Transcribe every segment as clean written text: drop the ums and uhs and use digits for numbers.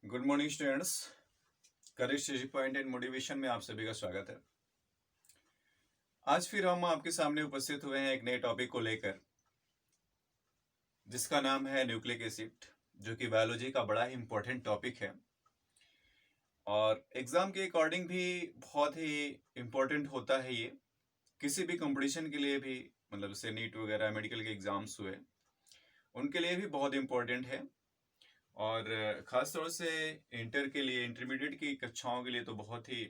Good morning students. Career study point and motivation में आप सभी का स्वागत है। आज फिर हम आपके सामने उपस्थित हुए हैं एक नए टॉपिक को लेकर, जिसका नाम है न्यूक्लिक एसिड, जो कि बायोलॉजी का बड़ा ही इंपॉर्टेंट टॉपिक है और एग्जाम के अकॉर्डिंग भी बहुत ही इम्पोर्टेंट होता है। ये किसी भी कंपटीशन के लिए भी, मतलब जैसे नीट वगैरह मेडिकल के एग्जाम्स हुए, उनके लिए भी बहुत इम्पोर्टेंट है और ख़ास तौर से इंटर के लिए, इंटरमीडिएट की कक्षाओं के लिए तो बहुत ही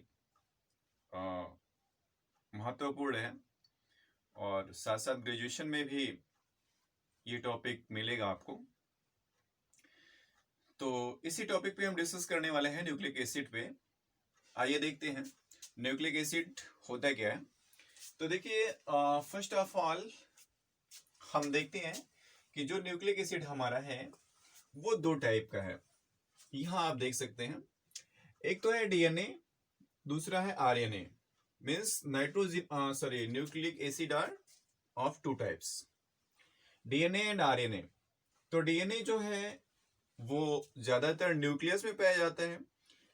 महत्वपूर्ण है और साथ साथ ग्रेजुएशन में भी ये टॉपिक मिलेगा आपको। तो इसी टॉपिक पे हम डिस्कस करने वाले हैं, न्यूक्लिक एसिड पे। आइए देखते हैं न्यूक्लिक एसिड होता क्या है। तो देखिए, फर्स्ट ऑफ ऑल हम देखते हैं कि जो न्यूक्लिक एसिड हमारा है वो दो टाइप का है। यहाँ आप देख सकते हैं, एक तो है डीएनए, दूसरा है RNA. Means nucleic acid are of two types, DNA and RNA. तो डीएनए जो है वो ज्यादातर न्यूक्लियस में पाया जाता है।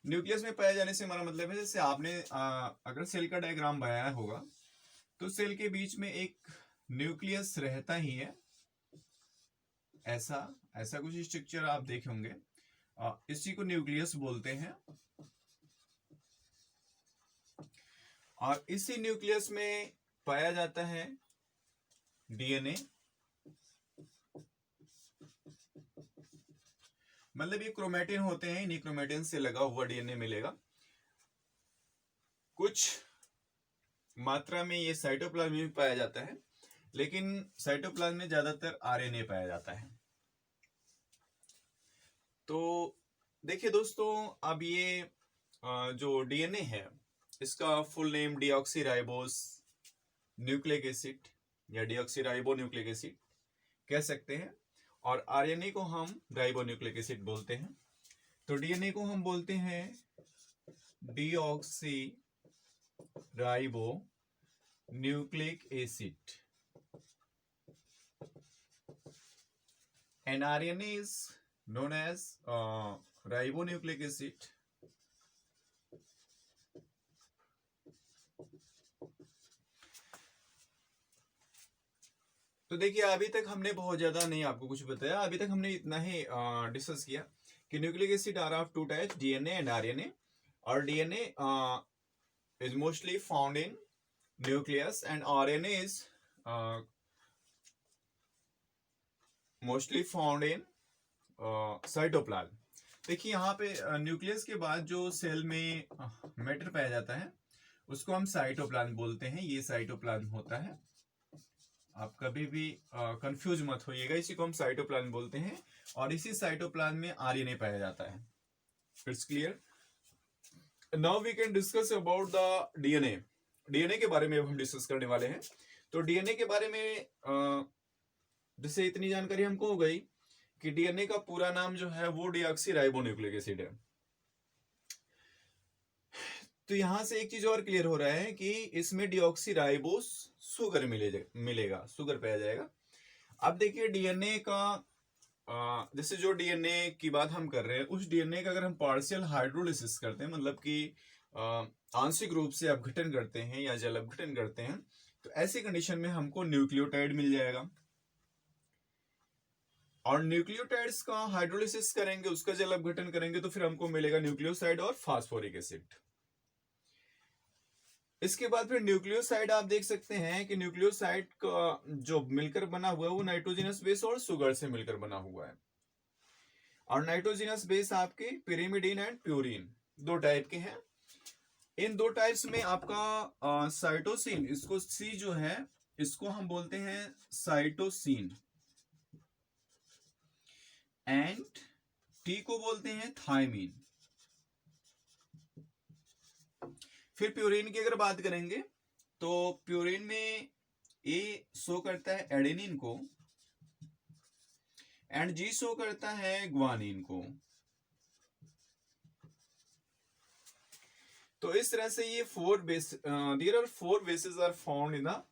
न्यूक्लियस में पाया जाने से हमारा मतलब है, जैसे आपने अगर सेल का डायग्राम बनाया होगा तो सेल के बीच में एक न्यूक्लियस रहता ही है। ऐसा ऐसा कुछ स्ट्रक्चर आप देखे होंगे, इसी को न्यूक्लियस बोलते हैं। और इसी न्यूक्लियस में पाया जाता है डीएनए। मतलब ये क्रोमेटिन होते हैं, इन्हीं क्रोमेटिन से लगा हुआ डीएनए मिलेगा। कुछ मात्रा में ये साइटोप्लाज्म में पाया जाता है, लेकिन साइटोप्लाज्म में ज्यादातर आरएनए पाया जाता है। तो देखिए दोस्तों, अब ये जो डीएनए है इसका full name deoxyribose nucleic acid या डीऑक्सीराइबो न्यूक्लिक एसिड कह सकते हैं, और आरएनए को हम राइबो न्यूक्लिक एसिड बोलते हैं। तो डीएनए को हम बोलते हैं deoxy ribo nucleic acid and RNA is known as ribonucleic acid. तो देखिए, अभी तक हमने बहुत ज्यादा नहीं आपको कुछ बताया। अभी तक हमने इतना ही डिस्कस किया कि nucleic acid are of two types, DNA and RNA. और DNA is mostly found in nucleus and RNA is mostly found in cytoplasm. देखिए, यहाँ पे न्यूक्लियस के बाद जो सेल में मैटर पाया जाता है उसको हम साइटोप्लाज्म बोलते हैं। ये साइटोप्लाज्म होता है, आप कभी भी कंफ्यूज मत होइएगा, इसी को हम साइटोप्लाज्म बोलते हैं। और इसी साइटोप्लाज्म में आरएनए पाया जाता है। It's clear. Now we can discuss about the DNA. DNA के बारे में अब हम डिस्कस करने वाले हैं। तो डीएनए के बारे में जैसे इतनी जानकारी हमको हो गई कि डीएनए का पूरा नाम जो है वो डीऑक्सीराइबोन्यूक्लिक एसिड है। तो यहां से एक चीज और क्लियर हो रहा है कि इसमें डीऑक्सीराइबोस शुगर मिलेगा, शुगर पाया जाएगा। अब देखिए, डीएनए का जैसे जो डीएनए की बात हम कर रहे हैं, उस डीएनए का अगर हम पार्शियल हाइड्रोलिसिस करते हैं, मतलब कि आंशिक रूप से अपघटन करते हैं या जल अपघटन करते हैं, तो ऐसी कंडीशन में हमको न्यूक्लियोटाइड मिल जाएगा। और न्यूक्लियोटाइड्स का हाइड्रोलिसिस करेंगे, उसका जल अपघटन करेंगे, तो फिर हमको मिलेगा न्यूक्लियोसाइड और फास्फोरिक एसिड। इसके बाद फिर न्यूक्लियोसाइड आप देख सकते हैं कि न्यूक्लियोसाइड का जो मिलकर बना हुआ है वो नाइट्रोजनस बेस और शुगर से मिलकर बना हुआ है। और नाइट्रोजनस बेस आपके पिरिमिडीन एंड प्यूरिन दो टाइप के हैं। इन दो टाइप्स में आपका साइटोसिन, इसको सी जो है इसको हम बोलते हैं साइटोसिन, एंड टी को बोलते हैं थायमीन। फिर प्यूरिन की अगर बात करेंगे तो प्यूरिन में ए शो करता है एडेनिन को एंड जी शो करता है ग्वानिन को। तो इस तरह से ये there are 4 bases are found in the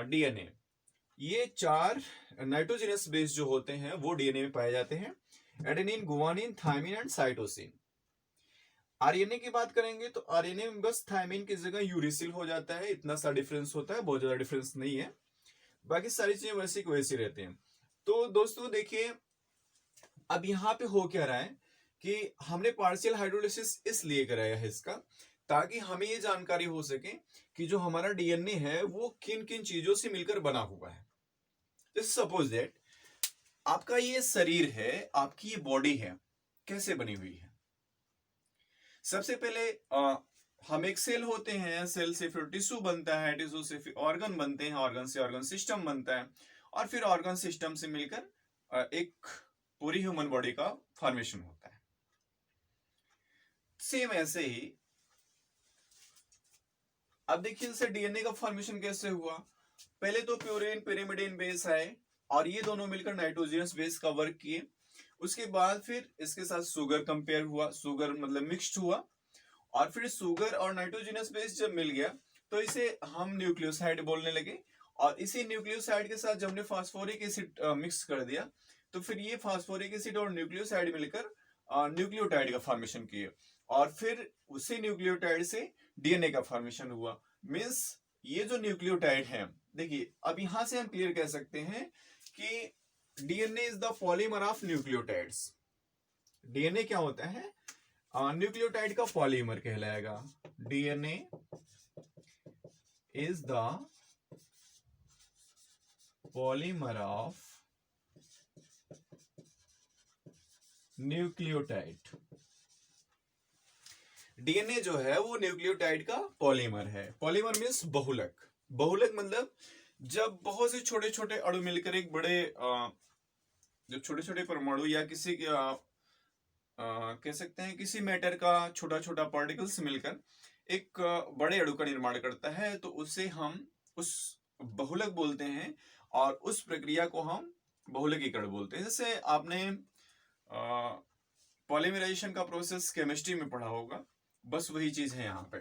DNA. ये 4 नाइट्रोजनस बेस जो होते हैं वो डीएनए में पाए जाते हैं। Adenine, guanine, thymine and cytosine. RNA की बात करेंगे तो आरएनए में बस थायमिन की जगह यूरिसिल हो जाता है, इतना सा डिफरेंस होता है, बहुत ज्यादा डिफरेंस नहीं है, बाकी सारी चीजें वैसी की वैसी रहती हैं। तो दोस्तों देखिए, अब यहाँ पे हो क्या रहा है कि हमने पार्शियल हाइड्रोलिसिस इसलिए कराया है इसका, ताकि हमें ये जानकारी हो सके कि जो हमारा डीएनए है वो किन किन चीजों से मिलकर बना हुआ है। जैसे सपोज दैट आपका ये शरीर है, आपकी ये बॉडी है, कैसे बनी हुई है। सबसे पहले हम एक सेल होते हैं, सेल से फिर टिश्यू बनता है, टिश्यू से फिर ऑर्गन बनते हैं, ऑर्गन से ऑर्गन सिस्टम बनता है, और फिर ऑर्गन सिस्टम से मिलकर एक पूरी ह्यूमन बॉडी का फॉर्मेशन होता है। सेम ऐसे ही अब देखिए जैसे डीएनए का फॉर्मेशन कैसे हुआ। पहले तो प्यूरिन पिरिमिडिन बेस आए और ये दोनों मिलकर नाइट्रोजनस बेस का वर्क किए। उसके बाद फिर इसके साथ शुगर कंपेयर हुआ, शुगर मतलब मिक्स्ड हुआ, और फिर शुगर और नाइट्रोजनस बेस जब मिल गया तो इसे हम न्यूक्लियोसाइड बोलने लगे। और इसी न्यूक्लियोसाइड के साथ जब हमने फास्फोरिक एसिड मिक्स कर दिया तो फिर ये फास्फोरिक एसिड और न्यूक्लियोसाइड मिलकर न्यूक्लियोटाइड का फॉर्मेशन किए, और फिर उसी न्यूक्लियोटाइड से डीएनए का फॉर्मेशन हुआ। मीन्स ये जो न्यूक्लियोटाइड है, देखिए अब यहां से हम क्लियर कह सकते हैं कि DNA is the polymer of nucleotides. DNA क्या होता है, न्यूक्लियोटाइड का पॉलीमर कहलाएगा। DNA is the polymer of nucleotide. DNA जो है वो न्यूक्लियोटाइड का पॉलीमर है। पॉलीमर मीन्स बहुलक। बहुलक मतलब जब बहुत से छोटे छोटे अणु मिलकर एक बड़े जब छोटे छोटे परमाणु या किसी कह सकते हैं किसी मैटर का छोटा छोटा पार्टिकल्स मिलकर एक बड़े अणु का निर्माण करता है, तो उसे हम उस बहुलक बोलते हैं, और उस प्रक्रिया को हम बहुलकीकरण बोलते हैं। जैसे आपने पॉलीमराइजेशन का प्रोसेस केमिस्ट्री में पढ़ा होगा, बस वही चीज है यहाँ पे।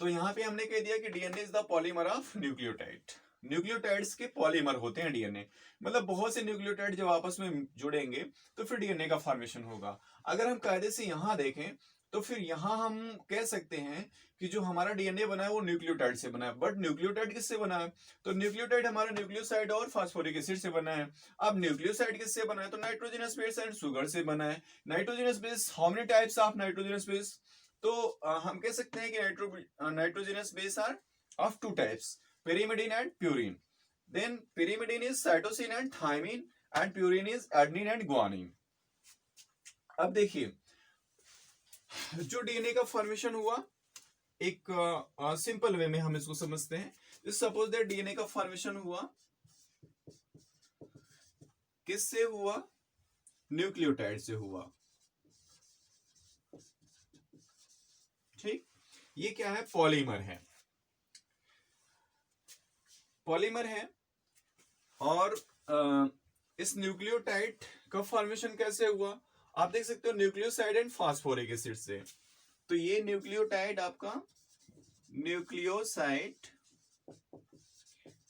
तो यहाँ पे हमने कह दिया कि DNA is the polymer of nucleotide. Nucleotides के पॉलीमर होते हैं डीएनए, मतलब बहुत से न्यूक्लियोटाइड जब आपस में जुड़ेंगे तो फिर डीएनए का फॉर्मेशन होगा। अगर हम कायदे से यहाँ देखें तो फिर यहाँ हम कह सकते हैं कि जो हमारा डीएनए बना है वो न्यूक्लियोटाइड से बना है। बट न्यूक्लियोटाइड किससे बना है, तो न्यूक्लियोटाइड हमारा न्यूक्लियोसाइड और फास्फोरिक एसिड से बना है। अब न्यूक्लियोसाइड किससे बना है, तो नाइट्रोजनस बेस एंड शुगर से बना है। Nitrogenous base, how many types of nitrogenous base, तो हम कह सकते हैं कि nitrogenous base are of two types, pyrimidine and purine. Then pyrimidine is cytosine and thymine and purine is adenine and guanine. अब देखिए जो डीएनए का फॉर्मेशन हुआ एक सिंपल वे में हम इसको समझते हैं। सपोज दैट डीएनए का फॉर्मेशन हुआ किससे हुआ, न्यूक्लियोटाइड से हुआ। ठीक, ये क्या है, पॉलीमर है, पॉलीमर है। और इस न्यूक्लियोटाइड का फॉर्मेशन कैसे हुआ, आप देख सकते हो न्यूक्लियोसाइड एंड फास्फोरिक एसिड से। तो ये न्यूक्लियोटाइड आपका न्यूक्लियोसाइड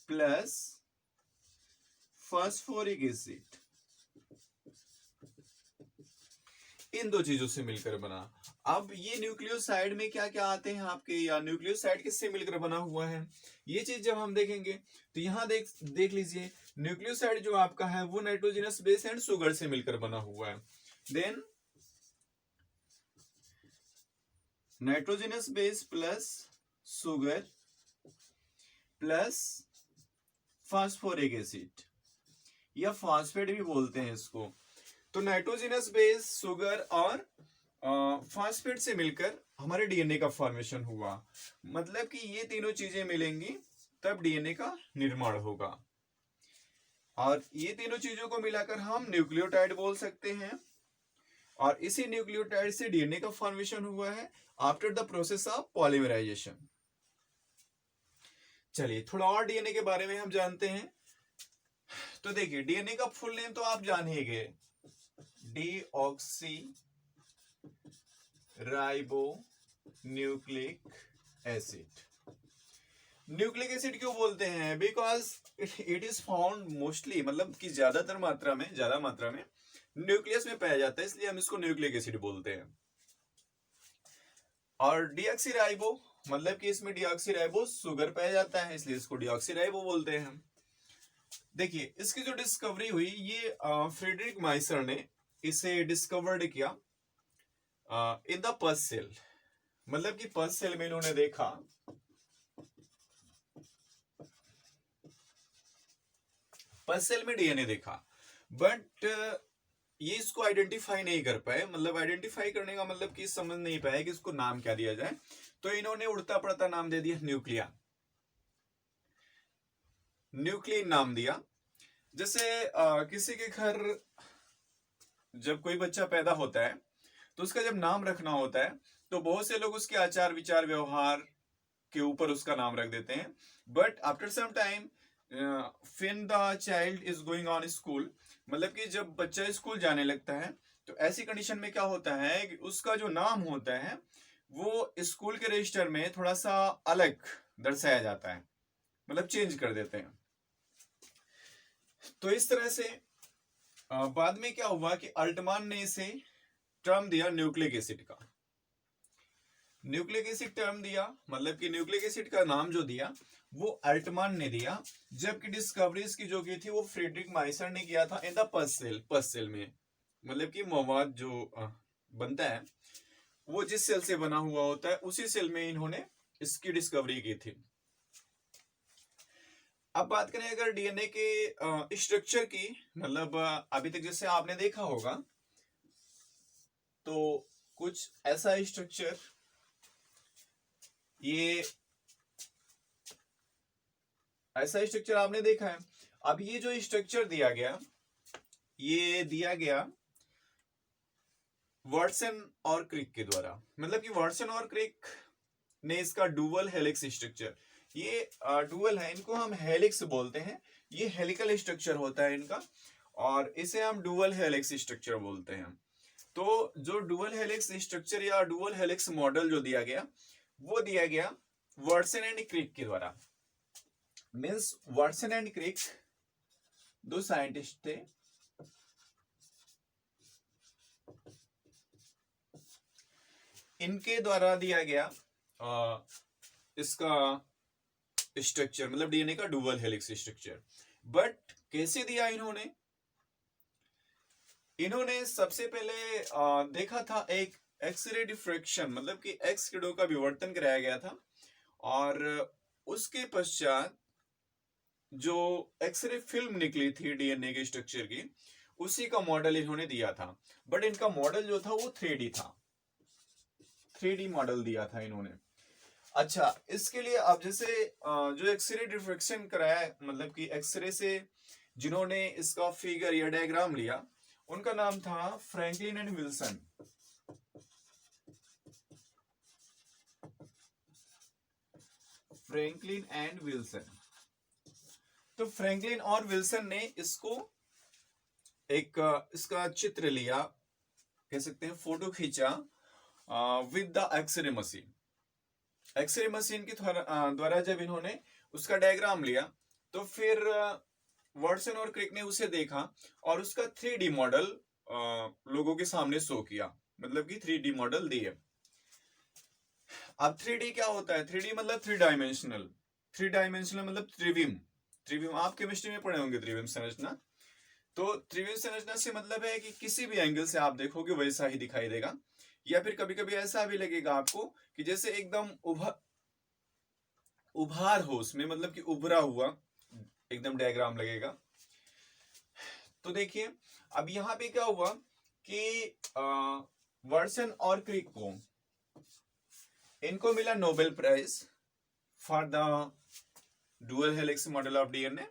प्लस फास्फोरिक एसिड, इन दो चीजों से मिलकर बना। अब ये न्यूक्लियोसाइड में क्या क्या आते हैं आपके, या न्यूक्लियोसाइड किससे मिलकर बना हुआ है, ये चीज जब हम देखेंगे तो यहां देख लीजिए न्यूक्लियोसाइड जो आपका है वो नाइट्रोजनस बेस एंड शुगर से मिलकर बना हुआ है। Then nitrogenous base plus sugar plus phosphoric acid, या फास्फेट भी बोलते हैं इसको। तो नाइट्रोजनस बेस, शुगर और फास्फेट से मिलकर हमारे डीएनए का फॉर्मेशन हुआ। मतलब कि ये तीनों चीजें मिलेंगी तब डीएनए का निर्माण होगा, और ये तीनों चीजों को मिलाकर हम न्यूक्लियोटाइड बोल सकते हैं। और इसी न्यूक्लियोटाइड से डीएनए का फॉर्मेशन हुआ है after the process of polymerisation. चलिए थोड़ा और डीएनए के बारे में हम जानते हैं। तो देखिए डीएनए का फुल नेम तो आप जान ही गए, deoxy ribo nucleic acid. Nucleic acid क्यों बोलते हैं? Because it is found mostly, मतलब कि ज्यादा मात्रा में न्यूक्लियस में पाया जाता है, इसलिए हम इसको न्यूक्लिक एसिड बोलते हैं। और डीऑक्सीराइबो, मतलब कि इसमें डीऑक्सीराइबो शुगर पाया जाता है, इसलिए इसको डीऑक्सीराइबो बोलते हैं। देखिए इसकी जो डिस्कवरी हुई, ये फ्रेडरिक माइसर ने इसे डिस्कवर्ड किया इन द पस सेल, मतलब कि पस सेल में इन्होंने देखा, पस सेल में डीएनए देखा, बट ये इसको आइडेंटिफाई नहीं कर पाए, मतलब आइडेंटिफाई करने का मतलब कि समझ नहीं पाए कि इसको नाम क्या दिया जाए, तो इन्होंने उड़ता पड़ता नाम दे दिया न्यूक्लिया, न्यूक्लियन नाम दिया। जैसे किसी के घर जब कोई बच्चा पैदा होता है तो उसका जब नाम रखना होता है तो बहुत से लोग उसके आचार विचार व्यवहार के ऊपर उसका नाम रख देते हैं, but after some time when the child is going on school, मतलब कि जब बच्चा स्कूल जाने लगता है तो ऐसी कंडीशन में क्या होता है कि उसका जो नाम होता है वो स्कूल के रजिस्टर में थोड़ा सा अलग दर्शाया जाता है, मतलब चेंज कर देते हैं। तो इस तरह से बाद में क्या हुआ कि अल्टमान ने इसे टर्म दिया न्यूक्लिक एसिड का, न्यूक्लिक एसिड टर्म दिया, मतलब कि न्यूक्लिक एसिड का नाम जो दिया वो अल्टमान ने दिया, जबकि डिस्कवरी इसकी जो की थी वो फ्रेडरिक माइसर ने किया था इन द पस सेल में, मतलब कि मवाद जो बनता है वो जिस सेल से बना हुआ होता है उसी सेल में इन्होंने इसकी डिस्कवरी की थी। अब बात करें अगर डीएनए के स्ट्रक्चर की, मतलब अभी तक जैसे आपने देखा होगा तो कुछ ऐसा स्ट्रक्चर, ये ऐसा स्ट्रक्चर आपने देखा है। अब ये जो स्ट्रक्चर दिया गया, ये दिया गया वाटसन और क्रिक के द्वारा, मतलब कि वाटसन और क्रिक ने इसका डुअल हेलिक्स स्ट्रक्चर, ये डुअल है, इनको हम हेलिक्स बोलते हैं, ये हेलिकल स्ट्रक्चर होता है इनका, और इसे हम डुअल हेलिक्स स्ट्रक्चर बोलते हैं। तो जो डुअल हेलिक्स स्ट्रक्चर या डुअल हेलिक्स मॉडल जो दिया गया वो दिया गया वाटसन एंड क्रिक के द्वारा। मीन्स वाटसन एंड क्रिक दो साइंटिस्ट थे, इनके द्वारा दिया गया इसका स्ट्रक्चर, मतलब डीएनए का डुअल हेलिक्स स्ट्रक्चर। बट कैसे दिया इन्होंने? इन्होंने सबसे पहले देखा था एक एक्सरे डिफ्रैक्शन, मतलब कि एक्स किरणों का विवर्तन कराया गया था, और उसके पश्चात जो एक्सरे फिल्म निकली थी डीएनए के स्ट्रक्चर की, उसी का मॉडल इन्होंने दिया था, बट इनका मॉडल जो था वो 3D था, 3D मॉडल दिया था इन्होंने। अच्छा, इसके लिए अब जैसे जो एक्सरे डिफ्रैक्शन कराया, मतलब कि एक्सरे से जिन्होंने इसका फिगर या डायग्राम लिया, उनका नाम था Franklin and Wilson. Franklin and Wilson. तो फ्रैंकलिन और विल्सन ने इसको एक इसका चित्र लिया, कह सकते हैं फोटो खींचा with the X-ray machine. X-ray machine के द्वारा जब इन्होंने उसका डायग्राम लिया तो फिर वाटसन और क्रिक ने उसे देखा और उसका 3D मॉडल लोगों के सामने शो किया, मतलब कि 3D मॉडल दिए। अब 3D क्या होता है? 3D मतलब 3 डायमेंशनल, 3 डायमेंशनल मतलब त्रिविम। त्रिविम आप केमिस्ट्री में पढ़े होंगे, त्रिविम संरचना। तो त्रिविम संरचना से मतलब है कि किसी भी एंगल से आप देखोगे वैसा ही दिखाई देगा, या फिर कभी कभी ऐसा भी लगेगा आपको कि जैसे एकदम उभार हो उसमें, मतलब कि उभरा हुआ एकदम डायग्राम लगेगा। तो देखिए अब यहाँ पे क्या हुआ कि वाटसन और क्रिक को इनको मिला Nobel prize for the dual helix model of DNA,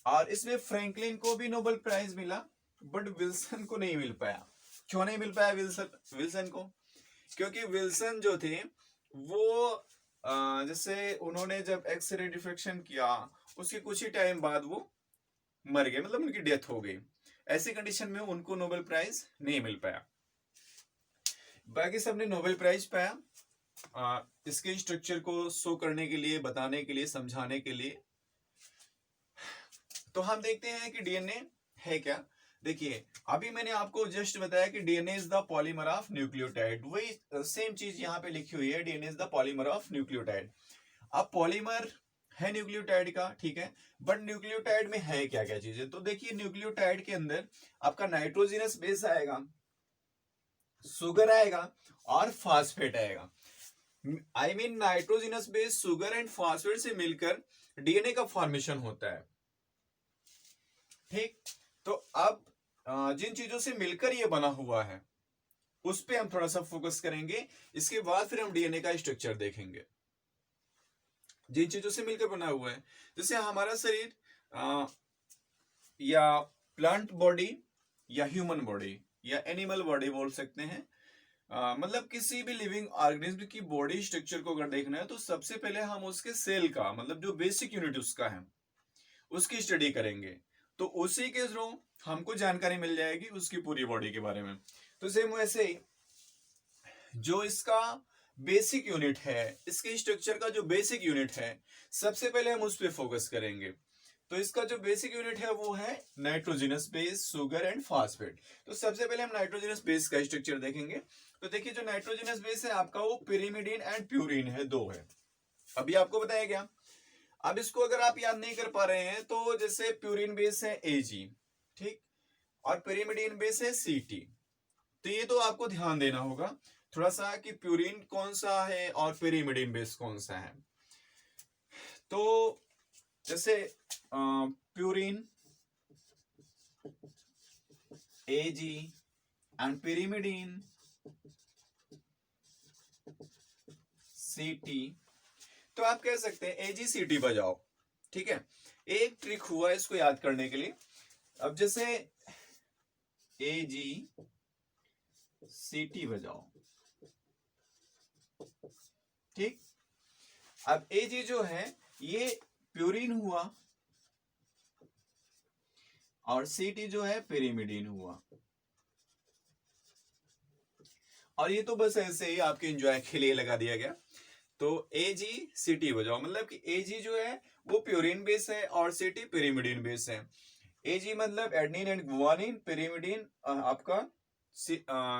और इसमें फ्रैंकलिन को भी नोबेल प्राइज मिला, बट विल्सन को नहीं मिल पाया। क्यों नहीं मिल पाया विल्सन को? क्योंकि विल्सन जो थे वो जैसे उन्होंने जब एक्सरे डिफ्रैक्शन किया उसके कुछ ही टाइम बाद वो मर गए, मतलब उनकी डेथ हो गई। ऐसी कंडीशन में उनको नोबेल प्राइज नहीं मिल पाया। बाकी सबने नोबेल प्राइज पाया। इसके स्ट्रक्चर को शो करने के लिए, बताने के लिए, समझाने के लिए। तो हम देखते हैं कि डीएनए है क्या। देखिए अभी मैंने आपको जस्ट बताया कि DNA is the polymer of nucleotide, वही सेम चीज यहाँ पे लिखी हुई है, DNA is the polymer of nucleotide. अब पॉलीमर है न्यूक्लियोटाइड का, ठीक है, बट न्यूक्लियोटाइड में है क्या क्या चीजें। तो देखिए न्यूक्लियोटाइड के अंदर आपका नाइट्रोजनस बेस आएगा, सुगर आएगा और फास्फेट आएगा। I mean nitrogenous base, sugar and phosphate से मिलकर डीएनए का फॉर्मेशन होता है, ठीक। तो अब जिन चीजों से मिलकर ये बना हुआ है उस पे हम थोड़ा सा फोकस करेंगे, इसके बाद फिर हम डीएनए का स्ट्रक्चर देखेंगे। जिन चीजों से मिलकर बना हुआ है, जैसे हमारा शरीर या प्लांट बॉडी या ह्यूमन बॉडी या एनिमल बॉडी बोल सकते हैं, मतलब किसी भी लिविंग ऑर्गेनिज्म की बॉडी स्ट्रक्चर को अगर देखना है तो सबसे पहले हम उसके सेल का, मतलब जो बेसिक यूनिट उसका है, उसकी स्टडी करेंगे। तो उसी के थ्रू हमको जानकारी मिल जाएगी उसकी पूरी बॉडी के बारे में। तो सेम वैसे ही जो इसका बेसिक यूनिट है, इसके स्ट्रक्चर का जो बेसिक यूनिट है, सबसे पहले हम उस पर फोकस करेंगे। तो इसका जो बेसिक यूनिट है वो है nitrogenous base, sugar and phosphate. तो सबसे पहले हम नाइट्रोजनस बेस का स्ट्रक्चर देखेंगे। तो देखिए जो नाइट्रोजनस बेस है आपका वो पिरिमिडीन एंड प्यूरिन है, दो है, अभी आपको बताया गया। अब इसको अगर आप याद नहीं कर पा रहे हैं तो जैसे प्यूरिन बेस है Ag, ठीक, और पिरिमिडीन बेस है Ct। तो ये तो आपको ध्यान देना होगा थोड़ा सा कि प्यूरिन कौन सा है और पिरिमिडीन बेस कौन सा है। तो जैसे purine, Ag and pyrimidine Ct, तो आप कह सकते हैं AgCt बजाओ, ठीक है। एक ट्रिक हुआ इसको याद करने के लिए। अब जैसे AgCt बजाओ, ठीक। अब Ag जो है ये प्यूरिन हुआ और Ct जो है पिरिमिडीन हुआ, और ये तो बस ऐसे ही आपके एंजॉय के लिए लगा दिया गया। तो AgCt बजाओ, मतलब कि Ag जो है वो प्यूरिन बेस है और Ct पिरिमिडीन बेस है। Ag मतलब एडेनिन एंड गुआनिन, पिरिमिडीन आपका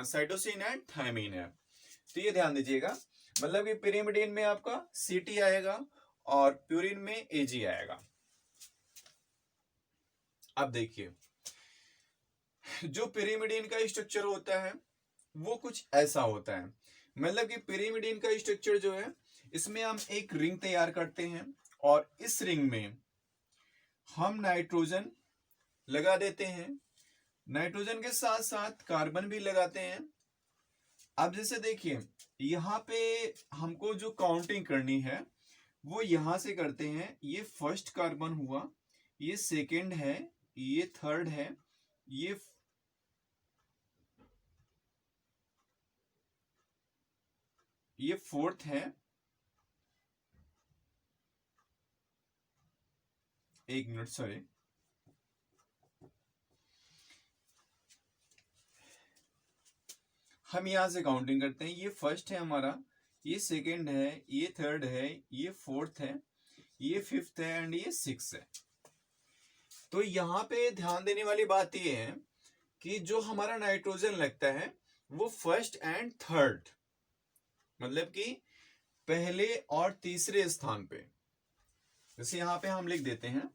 साइटोसिन एंड थायमिन है। तो ये ध्यान दीजिएगा, मतलब कि पिरिमिडीन में आपका Ct आएगा और प्यूरिन में Ag आएगा। अब देखिए जो पिरिमिडीन का स्ट्रक्चर होता है वो कुछ ऐसा होता है, मतलब कि पिरिमिडीन का स्ट्रक्चर जो है इसमें हम एक रिंग तैयार करते हैं और इस रिंग में हम नाइट्रोजन लगा देते हैं, नाइट्रोजन के साथ साथ कार्बन भी लगाते हैं। अब जैसे देखिए यहाँ पे हमको जो काउंटिंग करनी है वो यहां से करते हैं। ये फर्स्ट कार्बन हुआ, ये सेकंड है, ये थर्ड है, ये फोर्थ है, एक मिनट सॉरी, हम यहां से काउंटिंग करते हैं। ये फर्स्ट है हमारा, ये सेकंड है, ये थर्ड है, ये फोर्थ है, ये फिफ्थ है एंड ये सिक्स है। तो यहाँ पे ध्यान देने वाली बात ये है कि जो हमारा नाइट्रोजन लगता है वो फर्स्ट एंड थर्ड, मतलब कि पहले और तीसरे स्थान पे। जैसे यहां पे हम लिख देते हैं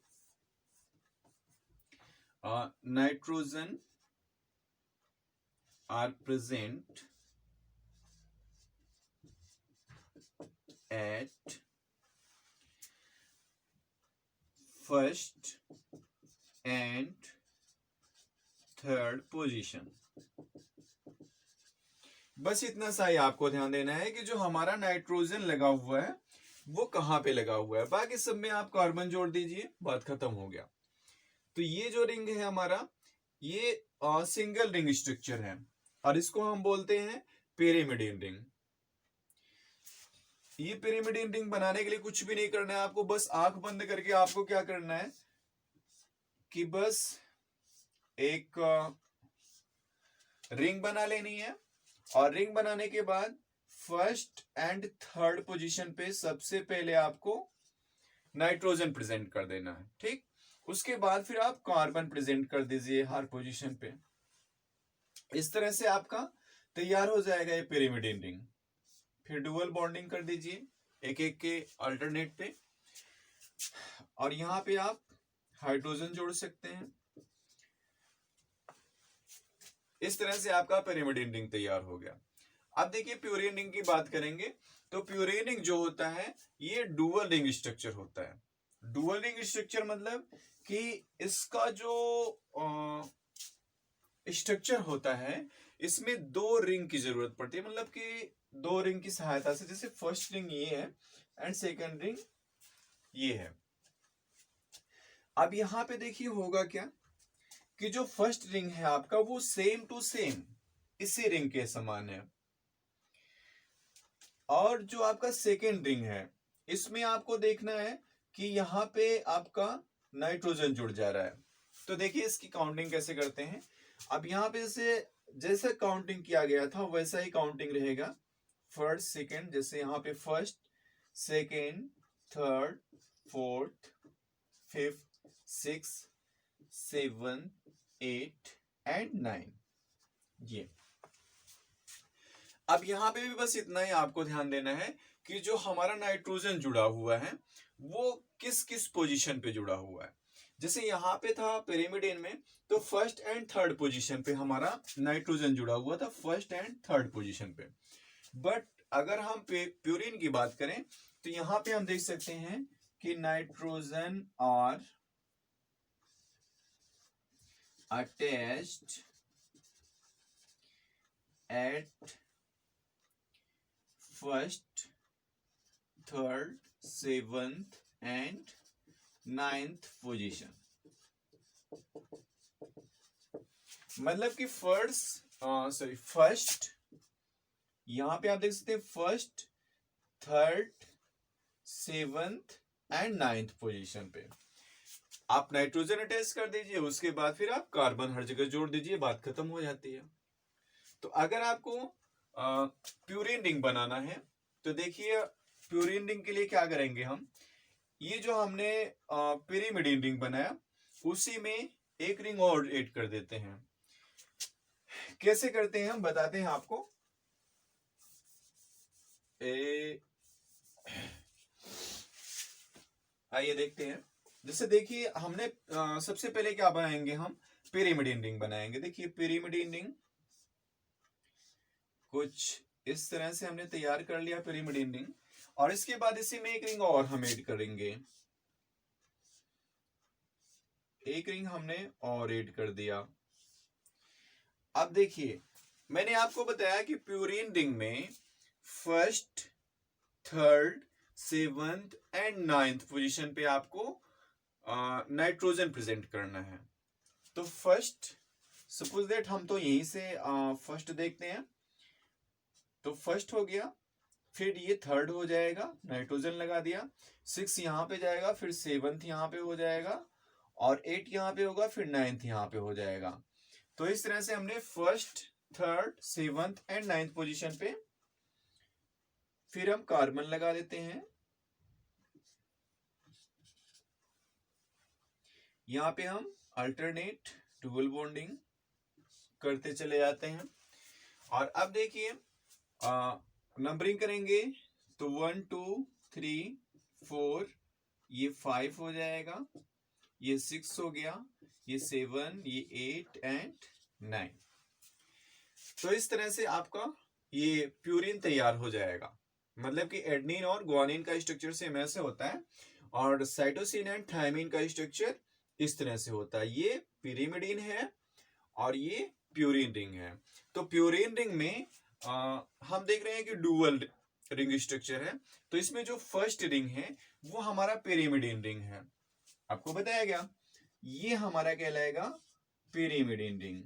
nitrogen are present at first and third position. बस इतना सा ही आपको ध्यान देना है कि जो हमारा नाइट्रोजन लगा हुआ है वो कहां पे लगा हुआ है, बाकी सब में आप कार्बन जोड़ दीजिए, बात खत्म हो गया। तो ये जो रिंग है हमारा ये सिंगल रिंग स्ट्रक्चर है और इसको हम बोलते हैं पिरिमिडीन रिंग। ये पिरिमिडीन रिंग बनाने के लिए कुछ भी नहीं करना है आपको, बस आंख बंद करके आपको क्या करना है कि बस एक रिंग बना लेनी है और रिंग बनाने के बाद फर्स्ट एंड थर्ड पोजीशन पे सबसे पहले आपको नाइट्रोजन प्रेजेंट कर देना है, ठीक। उसके बाद फिर आप कार्बन प्रेजेंट कर दीजिए हर पोजीशन पे। इस तरह से आपका तैयार हो जाएगा ये पिरिमिडीन रिंग। फिर डुअल बॉन्डिंग कर दीजिए एक एक के अल्टरनेट पे, और यहां पे आप हाइड्रोजन जोड़ सकते हैं। इस तरह से आपका पिरिमिडीन रिंग तैयार हो गया। अब देखिए प्यूरिन रिंग की बात करेंगे, तो प्यूरिन रिंग जो होता है ये डुअल रिंग स्ट्रक्चर होता है। डुअल रिंग स्ट्रक्चर मतलब कि इसका जो स्ट्रक्चर होता है इसमें दो रिंग की जरूरत पड़ती है, मतलब कि दो रिंग की सहायता से, जैसे फर्स्ट रिंग ये है एंड सेकंड रिंग ये है। अब यहां पे देखिए होगा क्या कि जो फर्स्ट रिंग है आपका वो सेम टू सेम इसी रिंग के समान है, और जो आपका सेकेंड रिंग है इसमें आपको देखना है कि यहां पे आपका नाइट्रोजन जुड़ जा रहा है। तो देखिए इसकी काउंटिंग कैसे करते हैं। अब यहां पे जैसे काउंटिंग किया गया था वैसा ही काउंटिंग रहेगा। फर्स्ट सेकेंड, जैसे यहां पे first, second, third, fourth, fifth, six, seven, 8 and 9। ये अब यहां पे भी बस इतना ही आपको ध्यान देना है कि जो हमारा नाइट्रोजन जुड़ा हुआ है वो किस किस पोजीशन पे जुड़ा हुआ है। जैसे यहां पे था पिरिमिडिन में, तो फर्स्ट एंड थर्ड पोजीशन पे हमारा नाइट्रोजन जुड़ा हुआ था, फर्स्ट एंड थर्ड पोजीशन पे। बट अगर हम प्यूरिन की बात करें तो यहां पे हम देख सकते हैं कि nitrogen are attached at first, third, seventh and ninth पोजीशन। मतलब कि फर्स्ट यहां पे आप देख सकते हैं first, third, seventh and ninth position पे आप नाइट्रोजन अटैच कर दीजिए, उसके बाद फिर आप कार्बन हर जगह जोड़ दीजिए, बात खत्म हो जाती है। तो अगर आपको प्यूरिन रिंग बनाना है तो देखिए प्यूरिन रिंग के लिए क्या करेंगे हम, ये जो हमने पिरिमिडिन रिंग बनाया उसी में एक रिंग और ऐड कर देते हैं। कैसे करते हैं हम बताते हैं आपको। आइए देखते हैं। जैसे देखिए हमने सबसे पहले क्या बनाएंगे, हम पिरिमिडिन रिंग बनाएंगे। देखिए पिरिमिडिन रिंग कुछ इस तरह से हमने तैयार कर लिया पिरिमिडिन रिंग, और इसके बाद इसी में एक रिंग और हम ऐड करेंगे। एक रिंग हमने और ऐड कर दिया। अब देखिए मैंने आपको बताया कि प्यूरिन रिंग में first, third, seventh and ninth position पे आपको नाइट्रोजन प्रेजेंट करना है। तो फर्स्ट सपोज दैट हम तो यहीं से फर्स्ट देखते हैं, तो फर्स्ट हो गया, फिर ये थर्ड हो जाएगा, नाइट्रोजन लगा दिया, 6 यहां पे जाएगा, फिर सेवंथ यहां पे हो जाएगा, और 8 यहां पे होगा, फिर 9th यहां पे हो जाएगा। तो इस तरह से हमने first, third, seventh and 9th position पे फिर हम कार्बन लगा देते हैं। यहां पे हम अल्टरनेट डबल बॉन्डिंग करते चले जाते हैं। और अब देखिए नंबरिंग करेंगे तो 1 2 3 4, ये 5 हो जाएगा, ये 6 हो गया, ये 7, ये 8 एंड 9। तो इस तरह से आपका ये प्यूरिन तैयार हो जाएगा। मतलब कि एडेनिन और ग्वानिन का स्ट्रक्चर सेम ऐसे होता है, और साइटोसिन एंड थायमिन का स्ट्रक्चर इस तरह से होता है। ये पिरिमिडिन है और ये प्यूरिन रिंग है। तो प्यूरिन रिंग में हम देख रहे हैं कि डुअल रिंग स्ट्रक्चर है, तो इसमें जो फर्स्ट रिंग है वो हमारा पिरिमिडिन रिंग है। आपको बताया गया ये हमारा कहलाएगा pyrimidine ring,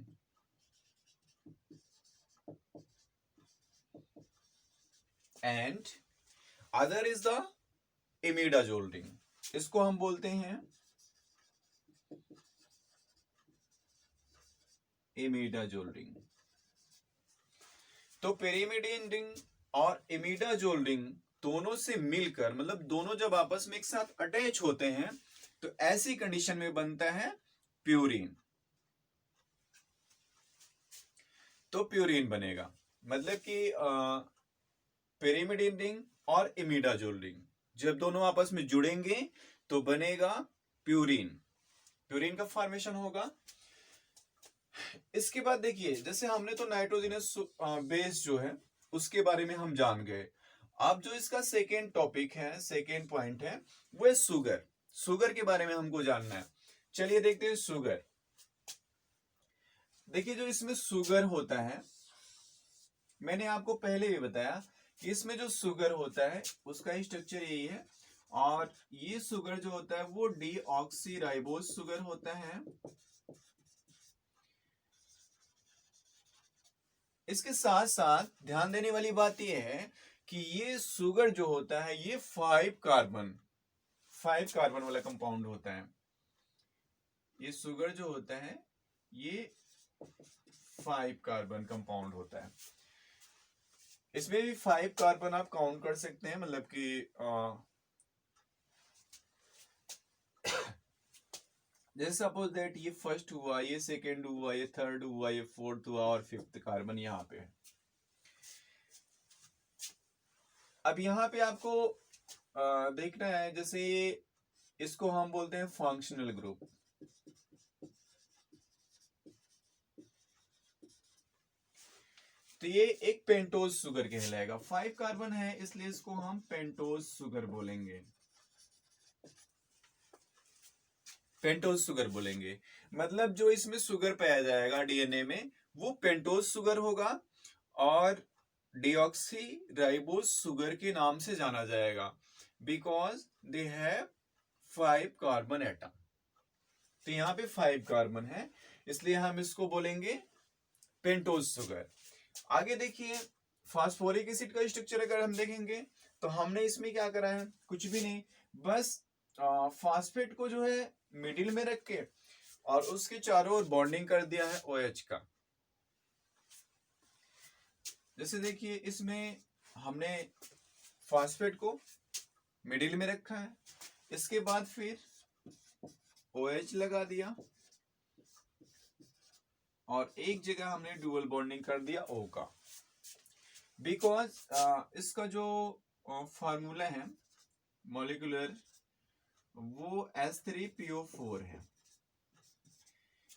and other is the imidazole ring, इसको हम बोलते हैं इमिडाजोल रिंग। तो पिरिमिडिन रिंग और इमिडाजोल रिंग दोनों से मिलकर, मतलब दोनों जब आपस में एक साथ अटैच होते हैं तो ऐसी कंडीशन में बनता है प्यूरिन। तो प्यूरिन बनेगा, मतलब कि pyrimidine रिंग और इमिडाजोल रिंग जब दोनों आपस में जुड़ेंगे तो बनेगा प्यूरिन। प्यूरिन का फॉर्मेशन होगा। इसके बाद देखिए, जैसे हमने तो नाइट्रोजनस बेस जो है उसके बारे में हम जान गए। अब जो इसका सेकेंड टॉपिक है, सेकेंड पॉइंट है, वो है शुगर। शुगर के बारे में हमको जानना है। चलिए देखते हैं शुगर। देखिए जो इसमें शुगर होता है, मैंने आपको पहले भी बताया कि इसमें जो शुगर होता है उसका स्ट्रक्चर यही है। और ये शुगर जो होता है वो डीऑक्सीराइबोज शुगर होता है। इसके साथ साथ ध्यान देने वाली बात यह है कि ये शुगर जो होता है ये 5 कार्बन वाला कंपाउंड होता है। ये शुगर जो होता है ये 5 कार्बन कंपाउंड होता है। इसमें भी 5 कार्बन आप काउंट कर सकते हैं, मतलब कि जैसे सपोज दैट ये फर्स्ट हुआ, ये सेकेंड हुआ, ये थर्ड हुआ, ये फोर्थ हुआ और फिफ्थ कार्बन यहाँ पे है। अब यहाँ पे आपको देखना है, जैसे इसको हम बोलते हैं फंक्शनल ग्रुप। तो ये एक पेंटोज शुगर कहलाएगा। 5 कार्बन है इसलिए इसको हम पेंटोज शुगर बोलेंगे। पेंटोज शुगर बोलेंगे, मतलब जो इसमें शुगर पाया जाएगा डीएनए में वो पेंटोज शुगर होगा और डीऑक्सी राइबोज शुगर के नाम से जाना जाएगा, because they have 5 carbon atom. तो यहाँ पे 5 कार्बन है इसलिए हम इसको बोलेंगे पेंटोज शुगर। आगे देखिए, फास्फोरिक एसिड का स्ट्रक्चर अगर हम देखेंगे तो हमने इसमें क्या करा है, कुछ भी नहीं, बस फास्फेट को जो है मिडिल में रख के और उसके चारों ओर बॉन्डिंग कर दिया है OH का। जैसे देखिए इसमें हमने फास्फेट को मिडिल में रखा है, इसके बाद फिर OH लगा दिया और एक जगह हमने डुअल बॉन्डिंग कर दिया O का। बिकॉज इसका जो फार्मूला है मॉलिक्यूलर वो H3PO4 है,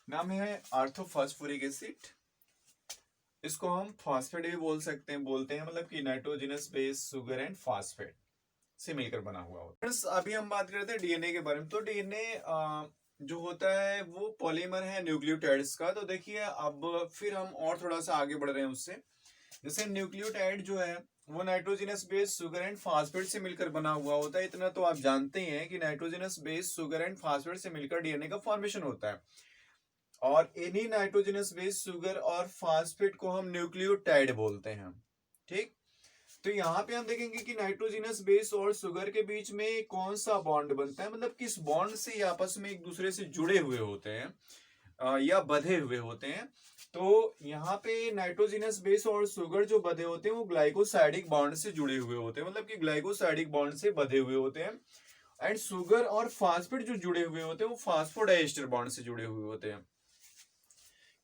नाम है ऑर्थोफॉस्फोरिक एसिड। इसको हम फास्फेट भी बोलते हैं, मतलब कि nitrogenous base sugar and phosphate से मिलकर बना हुआ होता है। अभी हम बात करते हैं डीएनए के बारे में। तो डीएनए जो होता है वो पॉलीमर है न्यूक्लियोटाइड्स का। तो देखिए अब फिर हम और थोड़ा सा आगे बढ़ रहे हैं उससे। जैसे न्यूक्लियोटाइड जो है वो nitrogenous base sugar and phosphate से मिलकर बना हुआ होता है। इतना तो आप जानते ही हैं कि nitrogenous base sugar and phosphate से मिलकर डीएनए का फॉर्मेशन होता है। और इन्हीं नाइट्रोजनस बेस शुगर और फास्फेट को हम न्यूक्लियोटाइड बोलते हैं। ठीक, तो यहाँ पे हम देखेंगे कि नाइट्रोजनस बेस और शुगर के बीच में कौन सा बॉन्ड बनता है, मतलब किस बॉन्ड से ये आपस में एक दूसरे से जुड़े हुए होते हैं या बंधे हुए होते हैं। तो यहाँ पे नाइट्रोजनस बेस और शुगर जो बंधे होते हैं वो ग्लाइकोसाइडिक बॉन्ड से जुड़े हुए होते हैं, मतलब कि ग्लाइकोसाइडिक बॉन्ड से बंधे हुए होते हैं। एंड शुगर और फास्फेट जो जुड़े हुए होते हैं वो फास्फोडाइएस्टर बॉन्ड से जुड़े हुए होते हैं।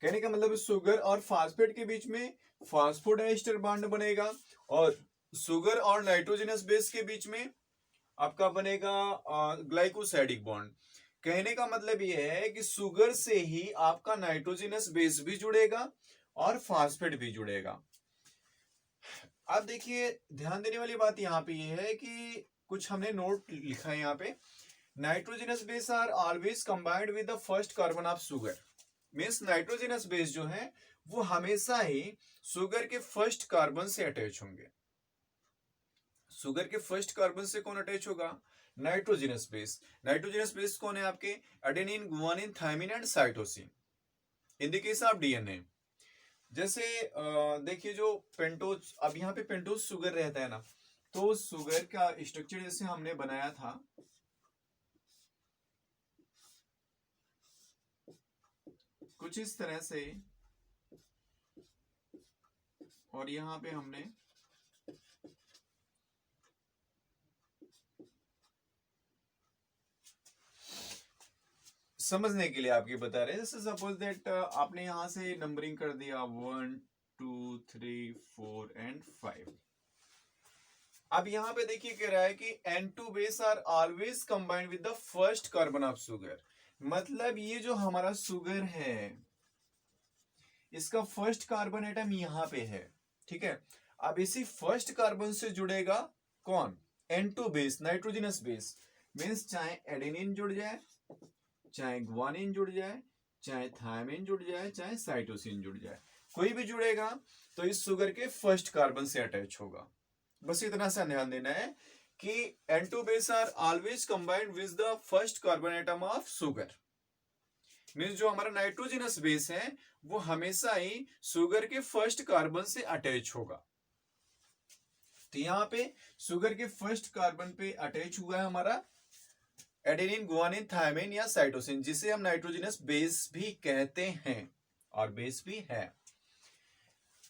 कहने का मतलब शुगर और फास्फेट के बीच में फास्फोडाइएस्टर बॉन्ड बनेगा और शुगर और नाइट्रोजनस बेस के बीच में आपका बनेगा ग्लाइकोसाइडिक बॉन्ड। कहने का मतलब यह है कि शुगर से ही आपका नाइट्रोजनस बेस भी जुड़ेगा और फास्फेट भी जुड़ेगा। अब देखिए ध्यान देने वाली बात यहाँ पे यह है कि कुछ हमने नोट लिखा है यहाँ पे, nitrogenous base are always combined with the first carbon of sugar. Means nitrogenous base जो है वो हमेशा ही शुगर के फर्स्ट कार्बन से अटैच होंगे। शुगर के फर्स्ट कार्बन से कौन अटैच होगा, नाइट्रोजनस बेस। नाइट्रोजनस बेस कौन है आपके, adenine, guanine, thymine and cytosine in the case of DNA. जैसे देखिए जो पेंटोज, अब यहाँ पे पेंटोज शुगर रहता है ना, तो शुगर का स्ट्रक्चर जैसे हमने बनाया था कुछ इस तरह से, और यहाँ पे हमने समझने के लिए आपके बता रहे हैं। जैसे सपोज दैट आपने यहां से नंबरिंग कर दिया 1 2 3 4 एंड 5। अब यहाँ पे देखिए कह रहा है कि N2 base are always combined with the first carbon of sugar. मतलब ये जो हमारा सुगर है इसका फर्स्ट कार्बन एटम यहाँ पे है, ठीक है। अब इसी फर्स्ट कार्बन से जुड़ेगा कौन, N2 base, nitrogenous base. Means चाहे एडेनिन जुड़ जाए, चाहे ग्वानिन जुड़ जाए, चाहे थायमिन जुड़ जाए, चाहे साइटोसिन जुड़ जाए, कोई भी जुड़ेगा तो इस सुगर के फर्स्ट कार्बन से अटैच होगा। बस इतना सा ध्यान देना है कि N2 base are always combined with the first carbon atom of sugar. Means जो हमारा नाइट्रोजनस बेस है वो हमेशा ही सुगर के फर्स्ट कार्बन से अटैच होगा। तो यहां पे सुगर के फर्स्ट कार्बन पे अटैच हुआ है हमारा एडेनिन, गुआनिन, थायमिन या साइटोसिन, जिसे हम नाइट्रोजनस बेस भी कहते हैं और बेस भी है।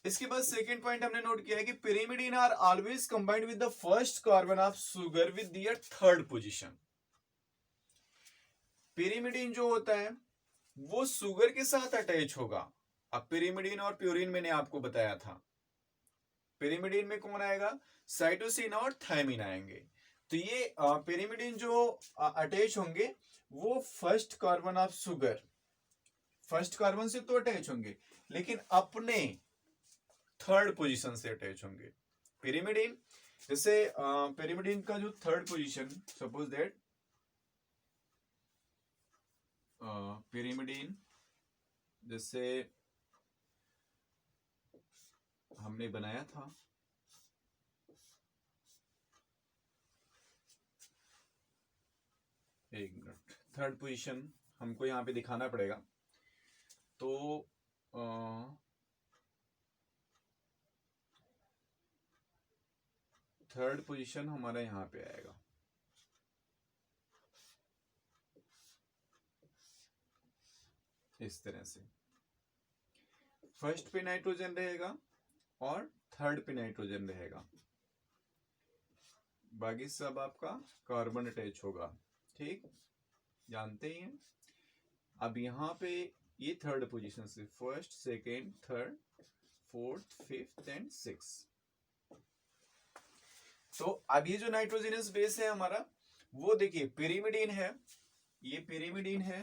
इसके बाद सेकेंड पॉइंट हमने नोट किया है कि pyrimidine are always combined with the first carbon of sugar with their third position. Pyrimidine जो होता है वो सुगर के साथ अटैच होगा। अब पिरिमिडिन और प्यूरिन मैंने आपको बताया था। पिरिमिडिन में कौन आएगा, साइटोसिन और थायमिन आएंगे। तो ये पिरिमिडिन जो अटैच होंगे वो first carbon of sugar, first carbon से तो अटैच होंगे लेकिन अपने थर्ड पोजीशन से अटैच होंगे। पिरिमिडिन जैसे पिरिमिडिन का जो third position, suppose that pyrimidine जैसे हमने बनाया था, एक मिनट, थर्ड पोजीशन हमको यहां पे दिखाना पड़ेगा। तो थर्ड पोजीशन हमारा यहां पे आएगा, इस तरह से फर्स्ट पे नाइट्रोजन रहेगा और थर्ड पे नाइट्रोजन रहेगा, बाकी सब आपका कार्बन अटैच होगा, ठीक, जानते ही हैं। अब यहां पे ये थर्ड पोजीशन से first, second, third, fourth, fifth and six. तो अब ये जो नाइट्रोजनस बेस है हमारा वो देखिए पिरिमिडिन है, ये पिरिमिडिन है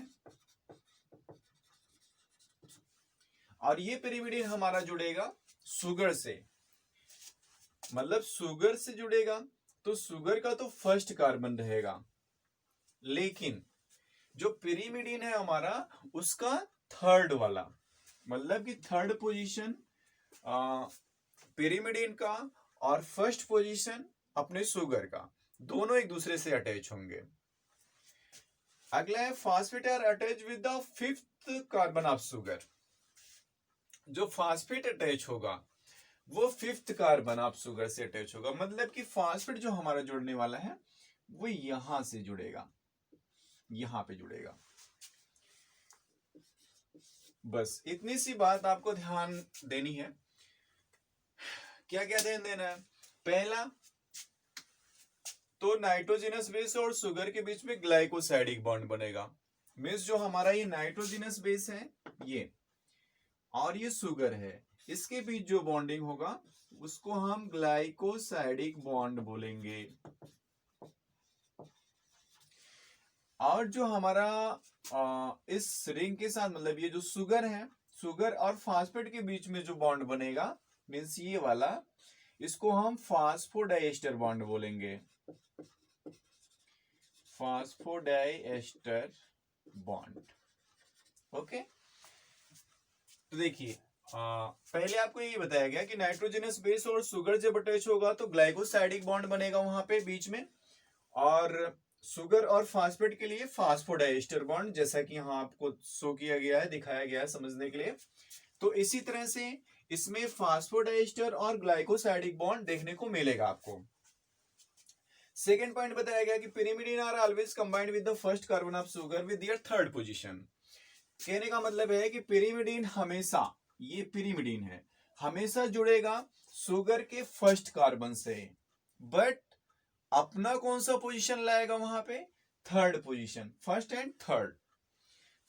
और ये पिरिमिडिन हमारा जुड़ेगा सुगर से। मतलब सुगर से जुड़ेगा तो सुगर का तो फर्स्ट कार्बन रहेगा, लेकिन जो पिरिमिडिन है हमारा उसका थर्ड वाला, मतलब कि थर्ड पोजीशन पिरिमिडिन का और फर्स्ट पोजीशन अपने सुगर का, दोनों एक दूसरे से अटैच होंगे। अगला है phosphate are attach with the fifth carbon of sugar. जो फॉस्फेट अटैच होगा वो फिफ्थ कार्बन ऑफ सुगर से अटैच होगा। मतलब कि फॉस्फेट जो हमारा जुड़ने वाला है वो यहां से जुड़ेगा, यहां पे जुड़ेगा। बस इतनी सी बात आपको ध्यान देनी है। क्या क्या ध्यान देना है, पहला तो नाइट्रोजनस बेस और सुगर के बीच में ग्लाइकोसाइडिक बॉन्ड बनेगा। मींस जो हमारा ये नाइट्रोजनस बेस है ये और ये सुगर है, इसके बीच जो बॉन्डिंग होगा उसको हम ग्लाइकोसाइडिक बॉन्ड बोलेंगे। और जो हमारा इस रिंग के साथ, मतलब ये जो सुगर है, सुगर और फास्फेट के बीच में जो बॉन्ड बनेगा मीन्स ये वाला, इसको हम फास्फोडाइएस्टर बॉन्ड बोलेंगे, फास्फोडाइएस्टर बॉन्ड। ओके, तो देखिए पहले आपको ये बताया गया कि नाइट्रोजनस बेस और सुगर जब अटैच होगा तो ग्लाइकोसाइडिक बॉन्ड बनेगा वहां पे बीच में, और सुगर और फास्फेट के लिए फास्फोडाइएस्टर बॉन्ड, जैसा कि यहां आपको शो किया गया है, दिखाया गया है समझने के लिए। तो इसी तरह से इसमें फास्फोडाइएस्टर और ग्लाइकोसाइडिक बॉन्ड देखने को मिलेगा आपको। सेकेंड पॉइंट बताया गया कि pyrimidine are always combined with the first carbon of sugar with their third position. कहने का मतलब है कि पिरिमिडिन हमेशा, ये पिरिमिडिन है, हमेशा जुड़ेगा सुगर के फर्स्ट कार्बन से, बट अपना कौन सा पोजीशन लाएगा वहां पे, third position, first and third.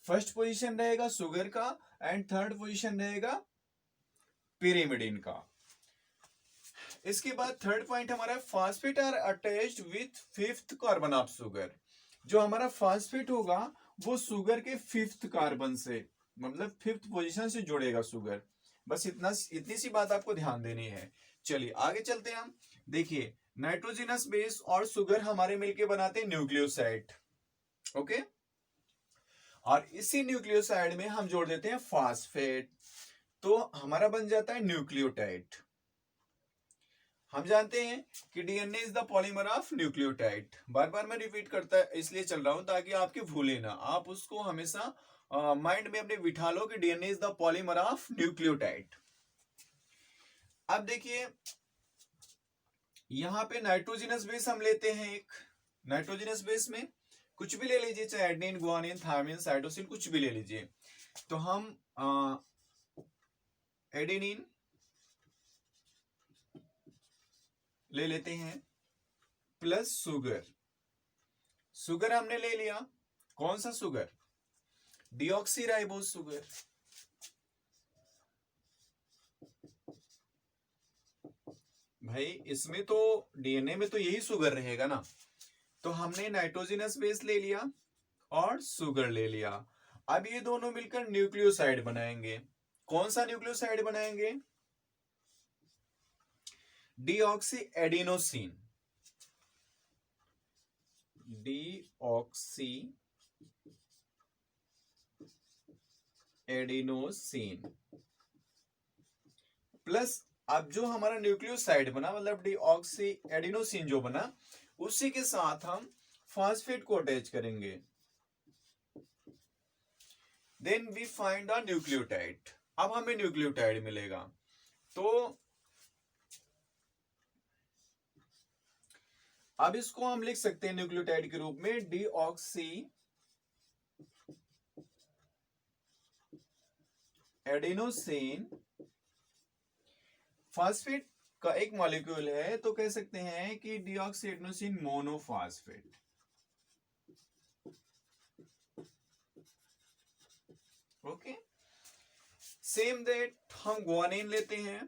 First position रहेगा सुगर का एंड थर्ड पोजीशन रहेगा पिरिमिडिन का। इसके बाद थर्ड पॉइंट हमारा phosphate are attached with fifth carbon of sugar. जो हमारा फास्फेट होगा वो सुगर के फिफ्थ कार्बन से, मतलब फिफ्थ पोजीशन से जुड़ेगा सुगर। बस इतनी सी बात आपको ध्यान देनी है। चलिए आगे चलते हैं हम। देखिए नाइट्रोजनस बेस और सुगर हमारे मिलके बनाते हैं न्यूक्लियोसाइड। ओके, और इसी न्यूक्लियोसाइड में हम जोड़ देते हैं फास्फेट, तो हमारा बन जाता है न्यूक्लियोटाइड। हम जानते हैं कि DNA is the polymer of nucleotide. बार बार मैं रिपीट करता इसलिए चल रहा हूं ताकि आपके भूले ना, आप उसको हमेशा माइंड में अपने बिठा लो कि DNA is the polymer of nucleotide. अब देखिए यहां पे नाइट्रोजनस बेस हम लेते हैं एक। नाइट्रोजनस बेस में कुछ भी ले लीजिए, चाहे एडेनिन, गुआनिन, थायमिन, साइटोसिन, कुछ भी ले लीजिए। तो हम एडेनिन ले लेते हैं प्लस सुगर। सुगर हमने ले लिया, कौन सा सुगर? Deoxyribose sugar. भाई इसमें तो डीएनए में तो यही सुगर रहेगा ना। तो हमने नाइट्रोजनस बेस ले लिया और सुगर ले लिया। अब ये दोनों मिलकर न्यूक्लियोसाइड बनाएंगे। कौन सा न्यूक्लियोसाइड बनाएंगे? Deoxy adenosine. Deoxy adenosine plus अब जो हमारा न्यूक्लियोसाइड बना, मतलब डीऑक्सी एडिनोसिन जो बना, उसी के साथ हम फास्फेट को अटैच करेंगे। Then we find the nucleotide. अब हमें न्यूक्लियोटाइड मिलेगा। तो अब इसको हम लिख सकते हैं न्यूक्लियोटाइड के रूप में डीऑक्सी एडिनोसिन। फास्फेट का एक मॉलिक्यूल है तो कह सकते हैं कि deoxy adenosine monophosphate. Okay, same that हम गुआनिन लेते हैं।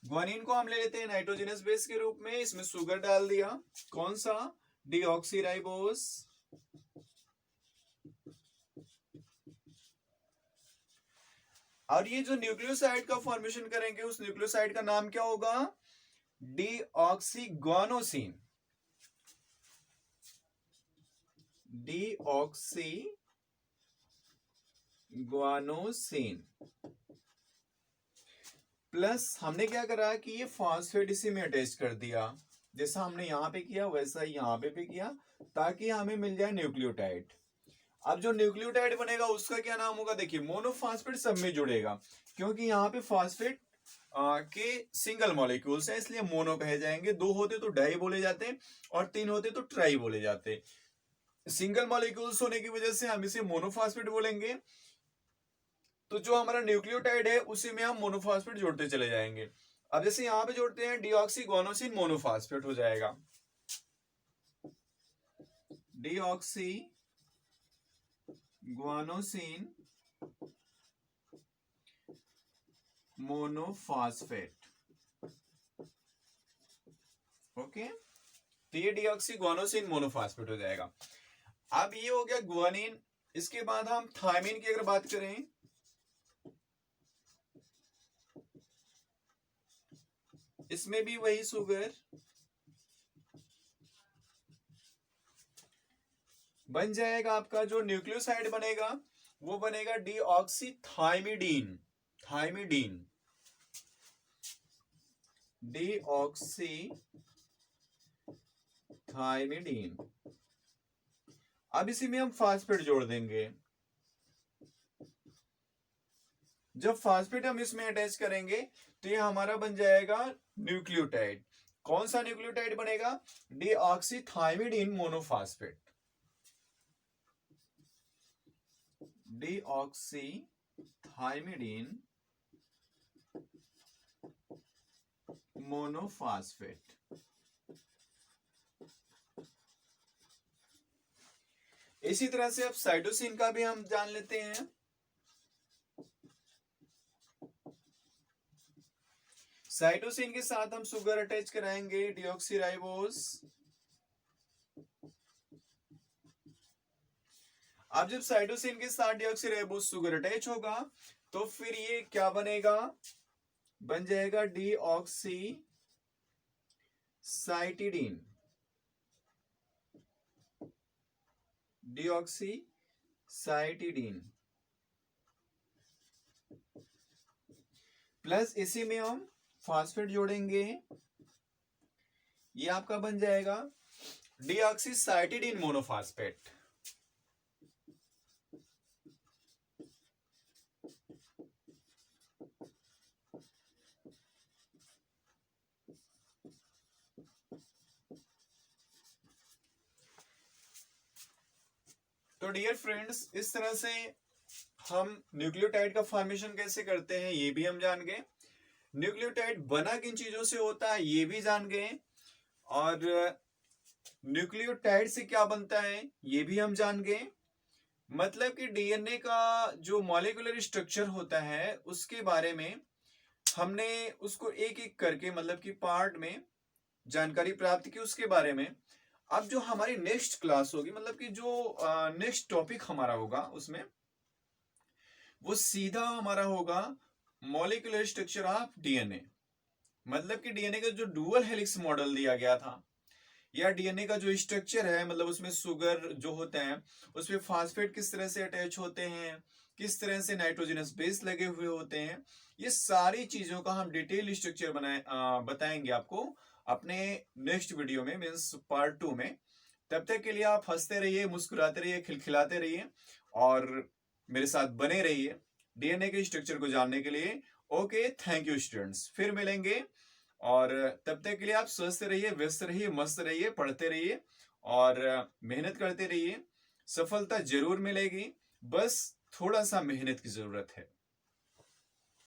गुआनिन को हम ले लेते हैं नाइट्रोजनस बेस के रूप में, इसमें सुगर डाल दिया, कौन सा? डीऑक्सीराइबोस। और ये जो न्यूक्लियोसाइड का फॉर्मेशन करेंगे उस न्यूक्लियोसाइड का नाम क्या होगा? डीऑक्सीगुआनोसिन। डीऑक्सीगुआनोसिन प्लस हमने क्या करा कि ये फास्फेट इसी में अटैच कर दिया, जैसा हमने यहां पे किया वैसा ही यहां पे भी किया, ताकि हमें मिल जाए न्यूक्लियोटाइड। अब जो न्यूक्लियोटाइड बनेगा उसका क्या नाम होगा? देखिए मोनोफास्फेट सब में जुड़ेगा, क्योंकि यहाँ पे फास्फेट के सिंगल मॉलिक्यूल्स हैं इसलिए मोनो कहे जाएंगे। दो होते तो डाई बोले जाते और तीन होते तो ट्राई बोले जाते। सिंगल मॉलिक्यूल्स होने की वजह से हम इसे मोनोफास्फेट बोलेंगे। तो जो हमारा न्यूक्लियोटाइड है उसी में हम मोनोफास्फेट जोड़ते चले जाएंगे। अब जैसे यहां पे जोड़ते हैं डीऑक्सीगुआनोसिन मोनोफास्फेट हो जाएगा, डीऑक्सी गुआनोसिन मोनोफास्फेट। ओके, तो ये डीऑक्सी गुआनोसिन मोनोफास्फेट हो जाएगा। अब ये हो गया गुआनिन। इसके बाद हम थायमिन की अगर बात करें, इसमें भी वही सुगर बन जाएगा। आपका जो न्यूक्लियोसाइड बनेगा वो बनेगा deoxy thymidine. Thymidine, deoxy thymidine. अब इसी में हम फास्फेट जोड़ देंगे। जब फास्फेट हम इसमें अटैच करेंगे तो ये हमारा बन जाएगा न्यूक्लियोटाइड। कौन सा न्यूक्लियोटाइड बनेगा? Deoxy thymidine monophosphate. Deoxy thymidine monophosphate. इसी तरह से अब साइटोसिन का भी हम जान लेते हैं। साइटोसिन के साथ हम शुगर अटैच कराएंगे, डीऑक्सीराइबोस। अब जब साइटोसिन के साथ डीऑक्सीराइबोस शुगर अटैच होगा तो फिर ये क्या बनेगा, बन जाएगा डीऑक्सीसाइटिडीन। डीऑक्सीसाइटिडीन प्लस इसी में हम फास्फेट जोड़ेंगे, ये आपका बन जाएगा डीऑक्सीसाइटिडीन मोनोफास्फेट। तो डियर फ्रेंड्स, इस तरह से हम न्यूक्लियोटाइड का फॉर्मेशन कैसे करते हैं ये भी हम जान गए, न्यूक्लियोटाइड बना किन चीजों से होता है ये भी जान गए, और न्यूक्लियोटाइड से क्या बनता है ये भी हम जान गए। मतलब कि डीएनए का जो मॉलिक्यूलर स्ट्रक्चर होता है उसके बारे में हमने उसको एक एक करके मतलब कि पार्ट में जानकारी प्राप्त की उसके बारे में। अब जो हमारी नेक्स्ट क्लास होगी, मतलब कि जो नेक्स्ट टॉपिक हमारा होगा उसमें वो सीधा हमारा होगा मॉलिक्यूलर स्ट्रक्चर ऑफ डीएनए। मतलब कि डीएनए का जो डुअल हेलिक्स मॉडल दिया गया था या डीएनए का जो स्ट्रक्चर है, मतलब उसमें शुगर जो होते हैं उसमें फास्फेट किस तरह से अटैच होते हैं, किस तरह से नाइट्रोजनस बेस लगे हुए होते हैं, ये सारी चीजों का हम डिटेल स्ट्रक्चर बताएंगे आपको अपने नेक्स्ट वीडियो में, मीन्स पार्ट 2 में। तब तक के लिए आप हंसते रहिए, मुस्कुराते रहिए, खिलखिलाते रहिए और मेरे साथ बने रहिए डीएनए के स्ट्रक्चर को जानने के लिए। ओके, थैंक यू स्टूडेंट्स, फिर मिलेंगे। और तब तक के लिए आप स्वस्थ रहिए, व्यस्त रहिए, मस्त रहिए, पढ़ते रहिए और मेहनत करते रहिए। सफलता जरूर मिलेगी, बस थोड़ा सा मेहनत की जरूरत है।